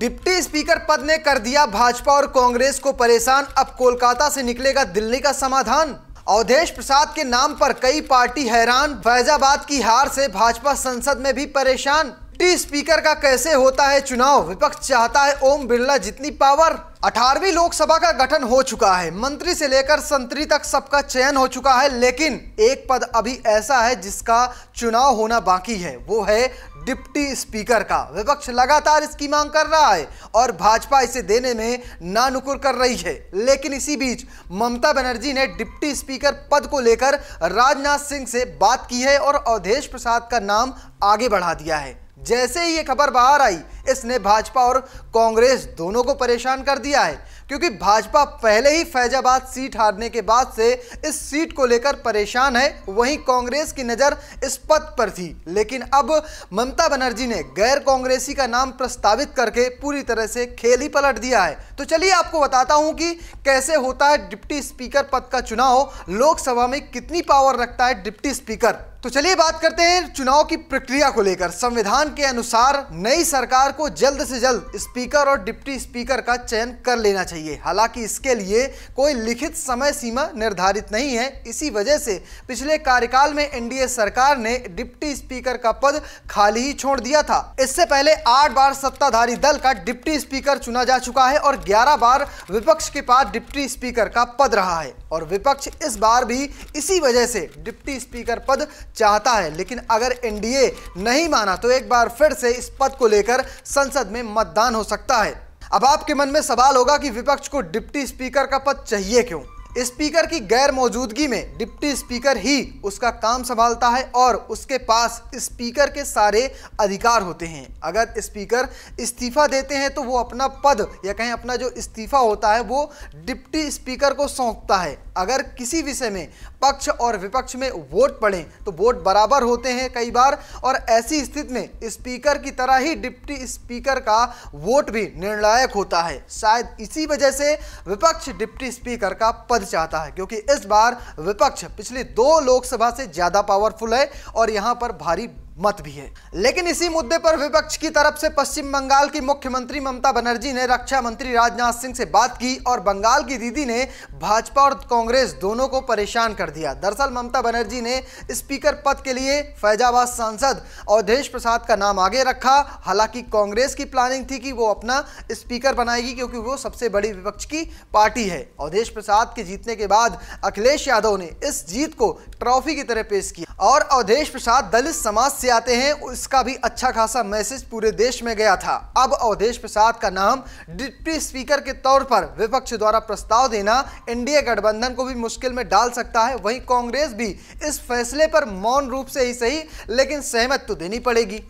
Deputy speaker पद ने कर दिया भाजपा और कांग्रेस को परेशान। अब कोलकाता से निकलेगा दिल्ली का समाधान। अवधेश प्रसाद के नाम पर कई पार्टी हैरान। फैजाबाद की हार से भाजपा संसद में भी परेशान। डिप्टी स्पीकर का कैसे होता है चुनाव? विपक्ष चाहता है ओम बिरला जितनी पावर। 18वीं लोकसभा का गठन हो चुका है। मंत्री से लेकर संतरी तक सबका चयन हो चुका है, लेकिन एक पद अभी ऐसा है जिसका चुनाव होना बाकी है, वो है डिप्टी स्पीकर का। विपक्ष लगातार इसकी मांग कर रहा है और भाजपा इसे देने में नानुकुर कर रही है। लेकिन इसी बीच ममता बनर्जी ने डिप्टी स्पीकर पद को लेकर राजनाथ सिंह से बात की है और अवधेश प्रसाद का नाम आगे बढ़ा दिया है। जैसे ही ये खबर बाहर आई, इसने भाजपा और कांग्रेस दोनों को परेशान कर दिया है, क्योंकि भाजपा पहले ही फैजाबाद सीट हारने के बाद से इस सीट को लेकर परेशान है। वहीं कांग्रेस की नज़र इस पद पर थी, लेकिन अब ममता बनर्जी ने गैर कांग्रेसी का नाम प्रस्तावित करके पूरी तरह से खेल ही पलट दिया है। तो चलिए आपको बताता हूं कि कैसे होता है डिप्टी स्पीकर पद का चुनाव, लोकसभा में कितनी पावर रखता है डिप्टी स्पीकर। तो चलिए बात करते हैं चुनाव की प्रक्रिया को लेकर। संविधान के अनुसार नई सरकार को जल्द से जल्द स्पीकर और डिप्टी स्पीकर का चयन कर लेना चाहिए। हालांकि इसके लिए कोई लिखित समय सीमा निर्धारित नहीं है। इसी वजह से पिछले कार्यकाल में एनडीए सरकार ने डिप्टी स्पीकर का पद खाली ही छोड़ दिया था। इससे पहले 8 बार सत्ताधारी दल का डिप्टी स्पीकर चुना जा चुका है और 11 बार विपक्ष के पास डिप्टी स्पीकर का पद रहा है और विपक्ष इस बार भी इसी वजह से डिप्टी स्पीकर पद चाहता है। लेकिन अगर एनडीए नहीं माना तो एक बार फिर से इस पद को लेकर संसद में मतदान हो सकता है। अब आपके मन में सवाल होगा कि विपक्ष को डिप्टी स्पीकर का पद चाहिए क्यों? स्पीकर की गैर मौजूदगी में डिप्टी स्पीकर ही उसका काम संभालता है और उसके पास स्पीकर के सारे अधिकार होते हैं। अगर स्पीकर इस्तीफा देते हैं तो वो अपना पद या कहें अपना जो इस्तीफा होता है वो डिप्टी स्पीकर को सौंपता है। अगर किसी विषय में पक्ष और विपक्ष में वोट पड़े तो वोट बराबर होते हैं कई बार, और ऐसी स्थिति में स्पीकर की तरह ही डिप्टी स्पीकर का वोट भी निर्णायक होता है। शायद इसी वजह से विपक्ष डिप्टी स्पीकर का पद चाहता है, क्योंकि इस बार विपक्ष पिछली 2 लोकसभा से ज्यादा पावरफुल है और यहां पर भारी मत भी है। लेकिन इसी मुद्दे पर विपक्ष की तरफ से पश्चिम बंगाल की मुख्यमंत्री ममता बनर्जी ने रक्षा मंत्री राजनाथ सिंह से बात की और बंगाल की दीदी ने भाजपा और कांग्रेस दोनों को परेशान कर दिया। दरअसल ममता बनर्जी ने स्पीकर पद के लिए फैजाबाद सांसद अवधेश प्रसाद का नाम आगे रखा। हालांकि कांग्रेस की प्लानिंग थी कि वो अपना स्पीकर बनाएगी, क्योंकि वो सबसे बड़ी विपक्ष की पार्टी है। अवधेश प्रसाद के जीतने के बाद अखिलेश यादव ने इस जीत को ट्रॉफी की तरह पेश किया और अवधेश प्रसाद दलित समाज से आते हैं, उसका भी अच्छा खासा मैसेज पूरे देश में गया था। अब अवधेश प्रसाद का नाम डिप्टी स्पीकर के तौर पर विपक्ष द्वारा प्रस्ताव देना एनडीए गठबंधन को भी मुश्किल में डाल सकता है। वहीं कांग्रेस भी इस फैसले पर मौन रूप से ही सही, लेकिन सहमत तो देनी पड़ेगी।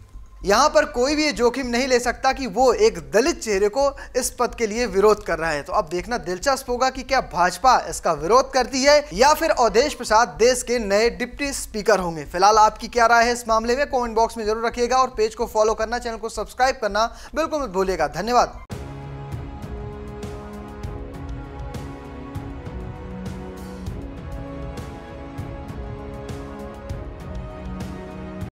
यहां पर कोई भी ये जोखिम नहीं ले सकता कि वो एक दलित चेहरे को इस पद के लिए विरोध कर रहा है। तो अब देखना दिलचस्प होगा कि क्या भाजपा इसका विरोध करती है या फिर अवधेश प्रसाद देश के नए डिप्टी स्पीकर होंगे। फिलहाल आपकी क्या राय है इस मामले में? कमेंट बॉक्स में जरूर रखिएगा और पेज को फॉलो करना, चैनल को सब्सक्राइब करना बिल्कुल मत भूलिएगा। धन्यवाद।